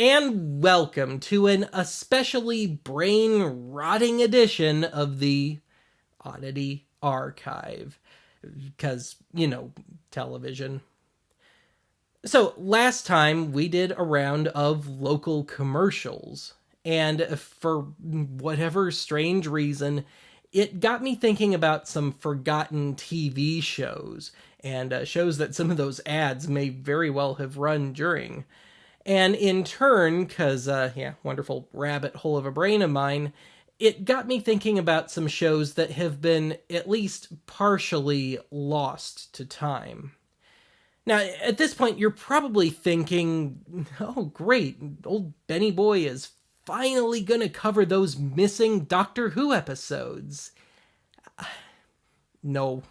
And welcome to an especially brain-rotting edition of the Oddity Archive. Because, television. So, last time we did a round of local commercials. And for whatever strange reason, it got me thinking about some forgotten TV shows. And shows that some of those ads may very well have run during. And in turn, because, wonderful rabbit hole of a brain of mine, it got me thinking about some shows that have been at least partially lost to time. Now, at this point, you're probably thinking, oh, great, old Benny Boy is finally gonna cover those missing Doctor Who episodes. No.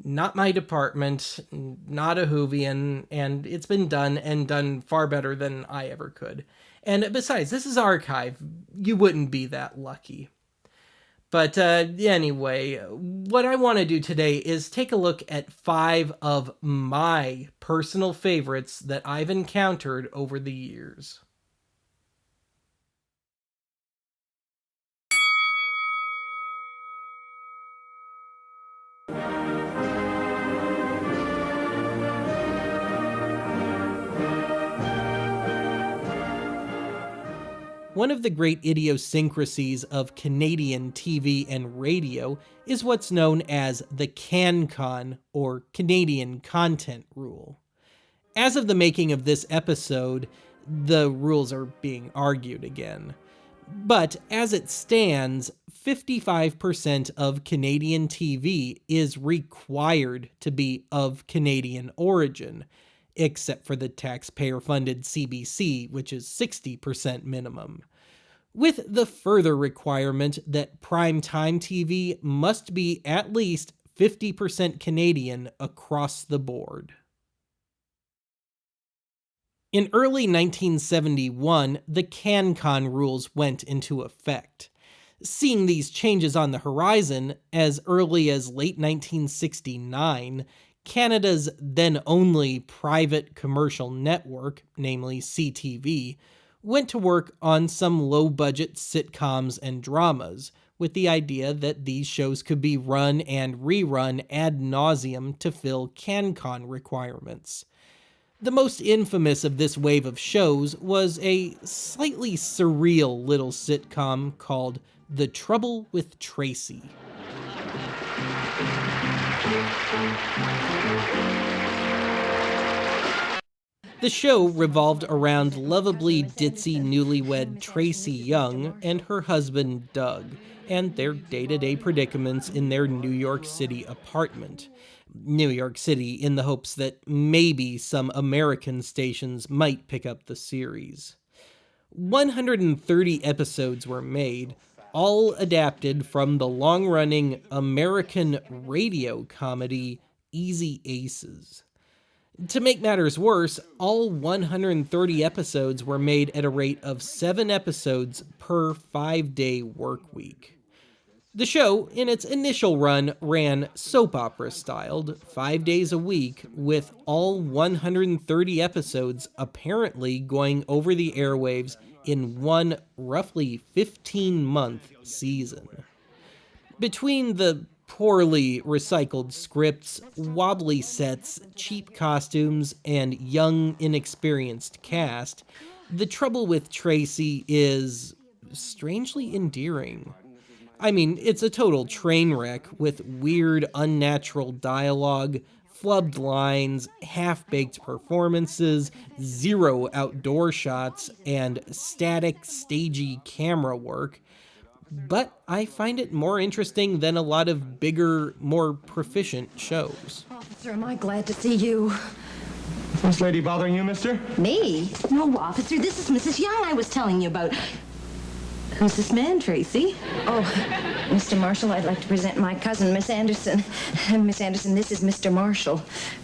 Not my department, not a Whovian, and it's been done, and done far better than I ever could. And besides, this is archive. You wouldn't be that lucky. But anyway, what I want to do today is take a look at 5 of my personal favorites that I've encountered over the years. One of the great idiosyncrasies of Canadian TV and radio is what's known as the CanCon, or Canadian Content Rule. As of the making of this episode, the rules are being argued again. But as it stands, 55% of Canadian TV is required to be of Canadian origin, except for the taxpayer-funded CBC, which is 60% minimum, with the further requirement that primetime TV must be at least 50% Canadian across the board. In early 1971, the CanCon rules went into effect. Seeing these changes on the horizon, as early as late 1969, Canada's then only private commercial network, namely CTV, went to work on some low-budget sitcoms and dramas, with the idea that these shows could be run and rerun ad nauseum to fill CanCon requirements. The most infamous of this wave of shows was a slightly surreal little sitcom called The Trouble with Tracy. The show revolved around lovably ditzy newlywed Tracy Young and her husband Doug, and their day-to-day predicaments in their New York City apartment. New York City in the hopes that maybe some American stations might pick up the series. 130 episodes were made, all adapted from the long-running American radio comedy Easy Aces. To make matters worse, all 130 episodes were made at a rate of 7 episodes per 5-day work week. The show, in its initial run, ran soap opera-styled, 5 days a week, with all 130 episodes apparently going over the airwaves in one roughly 15-month season. Between the poorly recycled scripts, wobbly sets, cheap costumes, and young, inexperienced cast, The Trouble with Tracy is strangely endearing. I mean, it's a total train wreck with weird, unnatural dialogue, flubbed lines, half-baked performances, 0 outdoor shots, and static, stagey camera work. But I find it more interesting than a lot of bigger, more proficient shows. Officer, am I glad to see you. Is this lady bothering you, mister? Me? No, officer, this is Mrs. Young I was telling you about. Who's this man, Tracy? Oh, Mr. Marshall, I'd like to present my cousin, Miss Anderson. Miss Anderson, this is Mr. Marshall,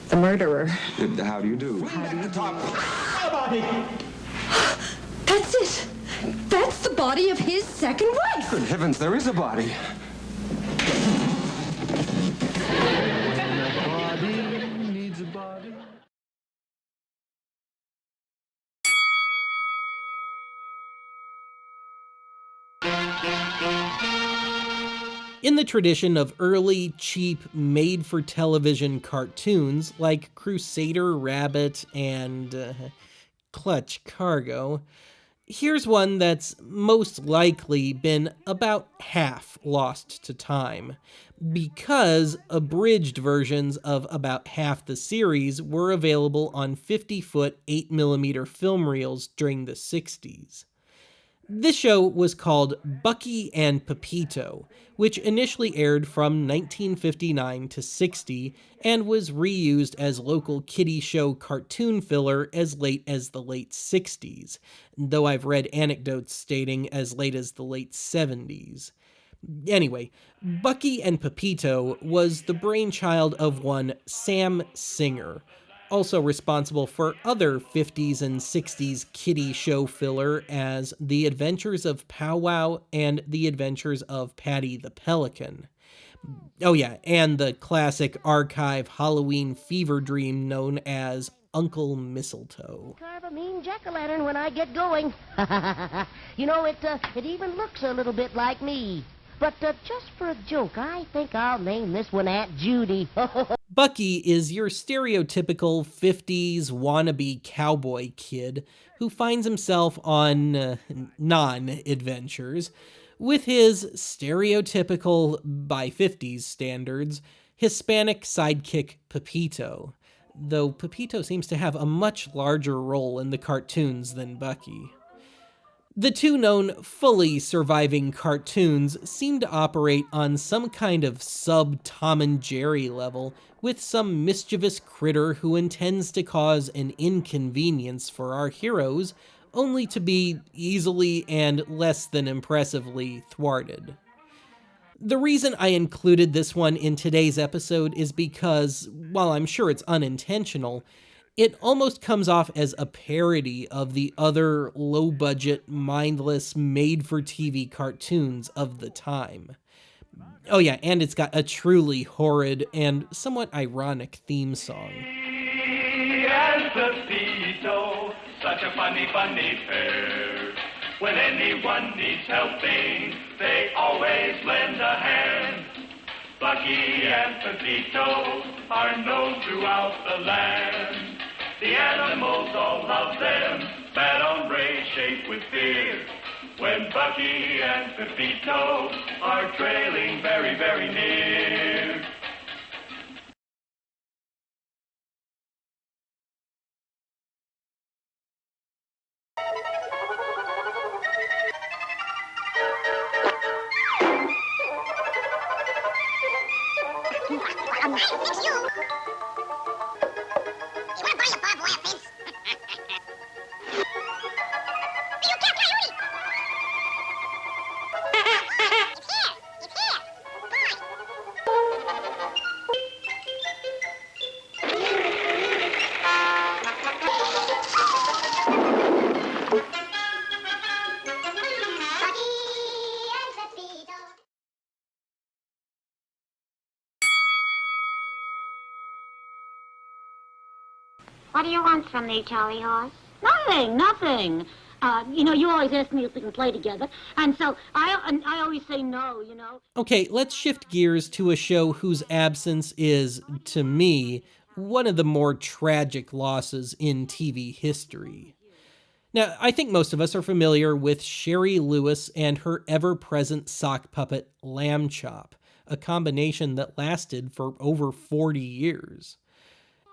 the murderer. How do you do? How do you do? Body! That's it! That's the body of his second wife! Good heavens, there is a body. Body needs a body. In the tradition of early, cheap, made-for-television cartoons like Crusader Rabbit and Clutch Cargo, here's one that's most likely been about half lost to time, because abridged versions of about half the series were available on 50-foot 8mm film reels during the 60s. This show was called Bucky and Pepito, which initially aired from 1959 to 60 and was reused as local kiddie show cartoon filler as late as the late 60s, though I've read anecdotes stating as late as the late 70s. Anyway, Bucky and Pepito was the brainchild of one Sam Singer, also responsible for other 50s and 60s kiddie show filler as The Adventures of Pow Wow and The Adventures of Patty the Pelican. Oh yeah, and the classic archive Halloween fever dream known as Uncle Mistletoe. Carve a mean jack-o'-lantern when I get going. It even looks a little bit like me. But just for a joke, I think I'll name this one Aunt Judy. Bucky is your stereotypical 50s wannabe cowboy kid who finds himself on non-adventures with his stereotypical, by 50s standards, Hispanic sidekick Pepito, though Pepito seems to have a much larger role in the cartoons than Bucky. The two known fully surviving cartoons seem to operate on some kind of sub-Tom and Jerry level, with some mischievous critter who intends to cause an inconvenience for our heroes, only to be easily and less than impressively thwarted. The reason I included this one in today's episode is because, while I'm sure it's unintentional, it almost comes off as a parody of the other low-budget, mindless, made-for-TV cartoons of the time. Oh yeah, and it's got a truly horrid and somewhat ironic theme song. And Pepito, such a funny, funny pair. When anyone needs helping, they always lend a hand. Bucky and Pepito are known throughout the land. The animals all love them, bad hombres shake with fear. When Bucky and Pepito are trailing very, very near. What do you want from me, Charlie Horse? Nothing. You always ask me if we can play together, and so I always say no, Okay, let's shift gears to a show whose absence is, to me, one of the more tragic losses in TV history. Now, I think most of us are familiar with Shari Lewis and her ever-present sock puppet, Lamb Chop, a combination that lasted for over 40 years.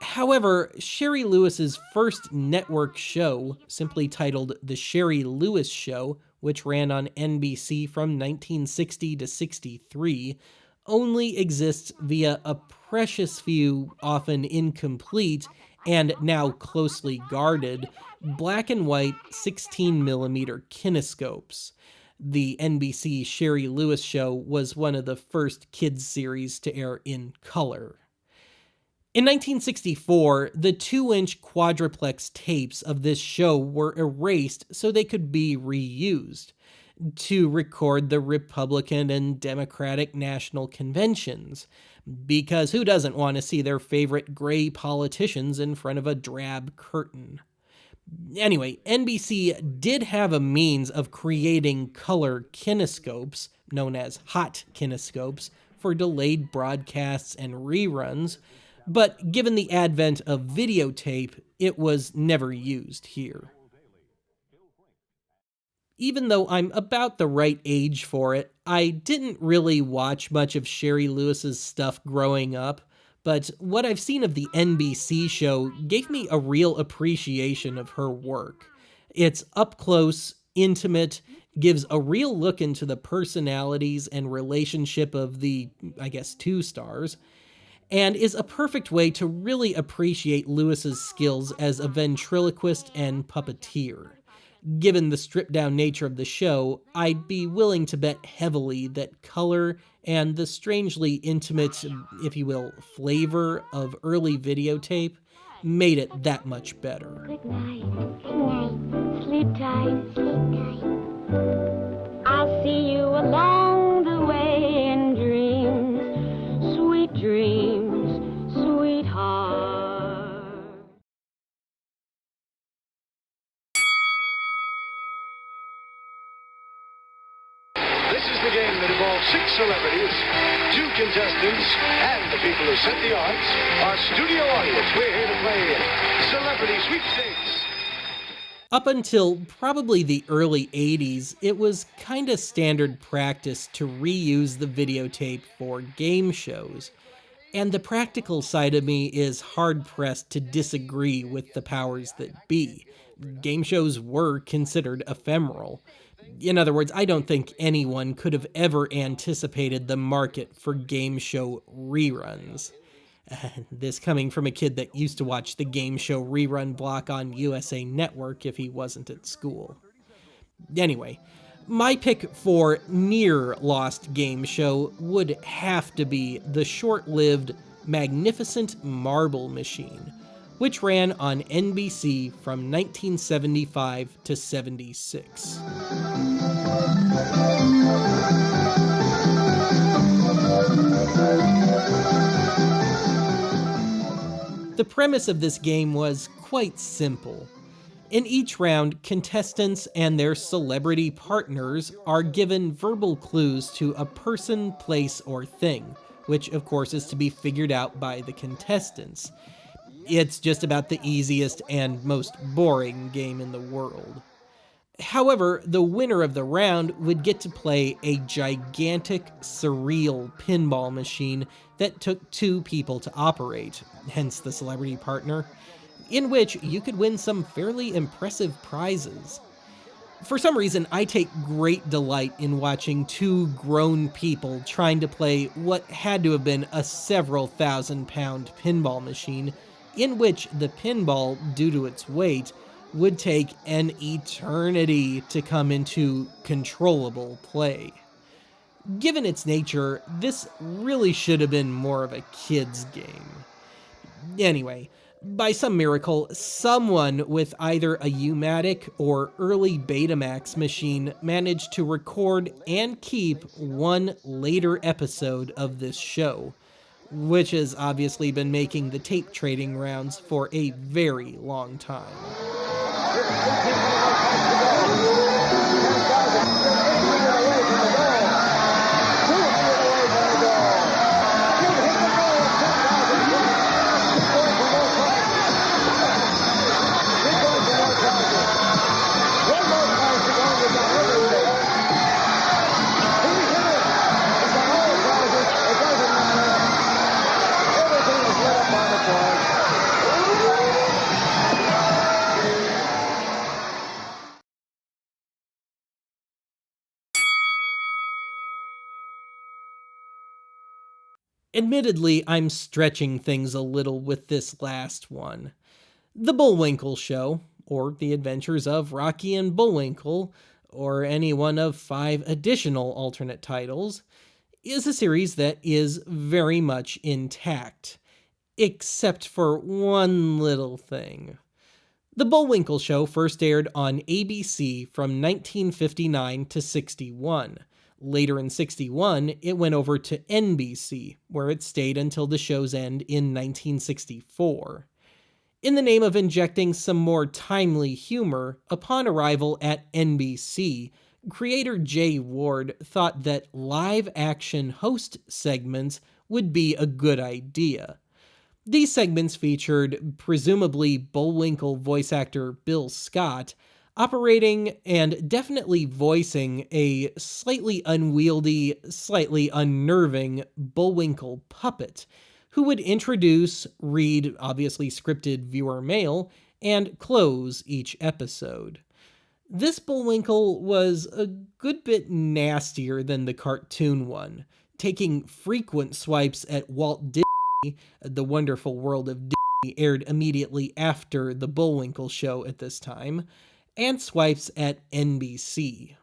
However, Shari Lewis's first network show, simply titled The Shari Lewis Show, which ran on NBC from 1960 to 63, only exists via a precious few, often incomplete, and now closely guarded, black and white 16mm kinescopes. The NBC Shari Lewis Show was one of the first kids series to air in color. In 1964, the 2-inch quadruplex tapes of this show were erased so they could be reused to record the Republican and Democratic national conventions, because who doesn't want to see their favorite gray politicians in front of a drab curtain? Anyway, NBC did have a means of creating color kinescopes, known as hot kinescopes, for delayed broadcasts and reruns, but given the advent of videotape, it was never used here. Even though I'm about the right age for it, I didn't really watch much of Shari Lewis's stuff growing up, but what I've seen of the NBC show gave me a real appreciation of her work. It's up close, intimate, gives a real look into the personalities and relationship of the, I guess, two stars, and is a perfect way to really appreciate Lewis's skills as a ventriloquist and puppeteer. Given the stripped-down nature of the show, I'd be willing to bet heavily that color and the strangely intimate, if you will, flavor of early videotape made it that much better. Good night. Good night. Sleep tight. Sleep tight. I'll see you along the way in dreams. Sweet dreams, sweetheart. This is the game that involves 6 celebrities, 2 contestants, and the people who set the odds, our studio audience. We're here to play Celebrity Sweepstakes. Up until probably the early 80s, it was kinda standard practice to reuse the videotape for game shows. And the practical side of me is hard-pressed to disagree with the powers that be. Game shows were considered ephemeral. In other words, I don't think anyone could have ever anticipated the market for game show reruns. This coming from a kid that used to watch the game show rerun block on USA Network if he wasn't at school. Anyway, my pick for near lost game show would have to be the short-lived Magnificent Marble Machine, which ran on NBC from 1975 to 76. The premise of this game was quite simple. In each round, contestants and their celebrity partners are given verbal clues to a person, place, or thing, which of course is to be figured out by the contestants. It's just about the easiest and most boring game in the world. However, the winner of the round would get to play a gigantic, surreal pinball machine that took 2 people to operate, hence the celebrity partner, in which you could win some fairly impressive prizes. For some reason, I take great delight in watching 2 grown people trying to play what had to have been a several thousand-pound pinball machine, in which the pinball, due to its weight, would take an eternity to come into controllable play. Given its nature, this really should have been more of a kid's game. Anyway, by some miracle, someone with either a U-matic or early Betamax machine managed to record and keep one later episode of this show, which has obviously been making the tape trading rounds for a very long time. Admittedly, I'm stretching things a little with this last one. The Bullwinkle Show, or The Adventures of Rocky and Bullwinkle, or any one of 5 additional alternate titles, is a series that is very much intact, except for one little thing. The Bullwinkle Show first aired on ABC from 1959 to 61. Later in 61, it went over to NBC, where it stayed until the show's end in 1964. In the name of injecting some more timely humor, upon arrival at NBC, creator Jay Ward thought that live-action host segments would be a good idea. These segments featured presumably Bullwinkle voice actor Bill Scott operating and definitely voicing a slightly unwieldy, slightly unnerving Bullwinkle puppet who would introduce, read obviously scripted viewer mail, and close each episode. This Bullwinkle was a good bit nastier than the cartoon one, taking frequent swipes at Walt Disney. The Wonderful World of Disney aired immediately after The Bullwinkle Show at this time, and swipes at NBC.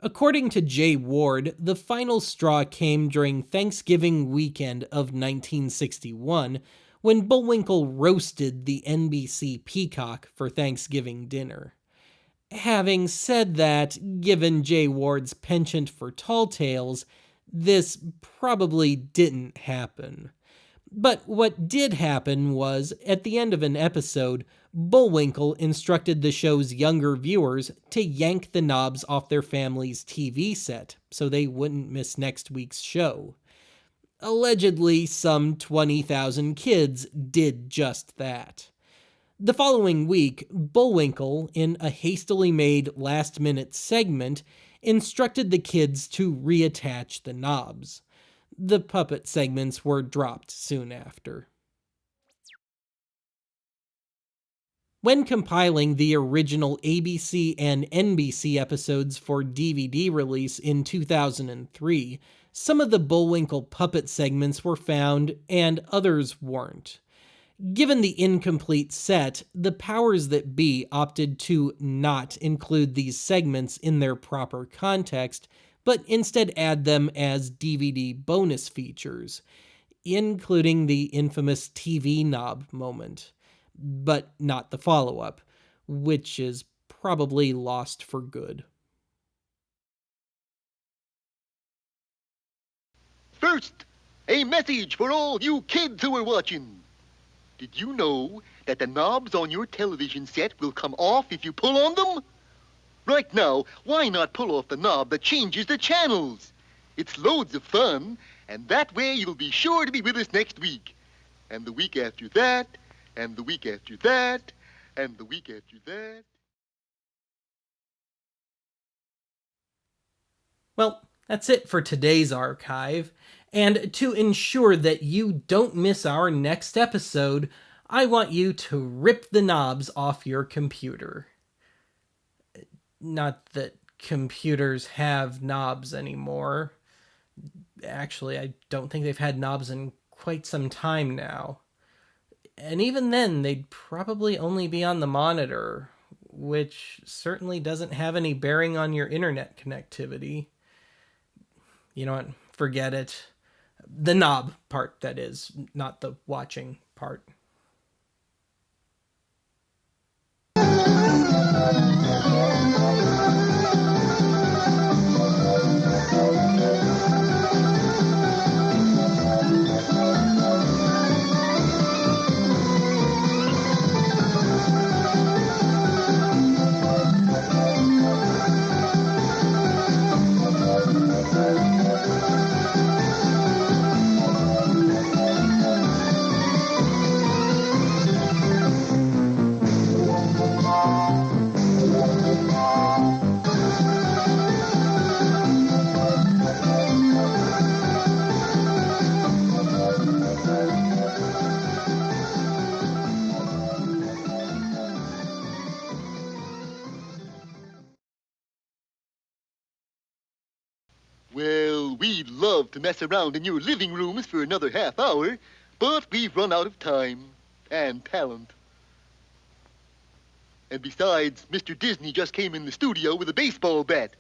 According to Jay Ward, the final straw came during Thanksgiving weekend of 1961, when Bullwinkle roasted the NBC Peacock for Thanksgiving dinner. Having said that, given Jay Ward's penchant for tall tales, this probably didn't happen. But what did happen was, at the end of an episode, Bullwinkle instructed the show's younger viewers to yank the knobs off their family's TV set so they wouldn't miss next week's show. Allegedly, some 20,000 kids did just that. The following week, Bullwinkle, in a hastily made last-minute segment, instructed the kids to reattach the knobs. The puppet segments were dropped soon after. When compiling the original ABC and NBC episodes for DVD release in 2003, some of the Bullwinkle puppet segments were found and others weren't. Given the incomplete set, the powers that be opted to not include these segments in their proper context, but instead add them as DVD bonus features, including the infamous TV knob moment, but not the follow-up, which is probably lost for good. First, a message for all you kids who are watching. Did you know that the knobs on your television set will come off if you pull on them? Right now, why not pull off the knob that changes the channels? It's loads of fun, and that way you'll be sure to be with us next week. And the week after that, and the week after that, and the week after that. Well, that's it for today's archive, and to ensure that you don't miss our next episode, I want you to rip the knobs off your computer. Not that computers have knobs anymore. Actually, I don't think they've had knobs in quite some time now. And even then, they'd probably only be on the monitor, which certainly doesn't have any bearing on your internet connectivity. You know what? Forget it. The knob part, that is, not the watching part. Well, we'd love to mess around in your living rooms for another half hour, but we've run out of time and talent. And besides, Mr. Disney just came in the studio with a baseball bat.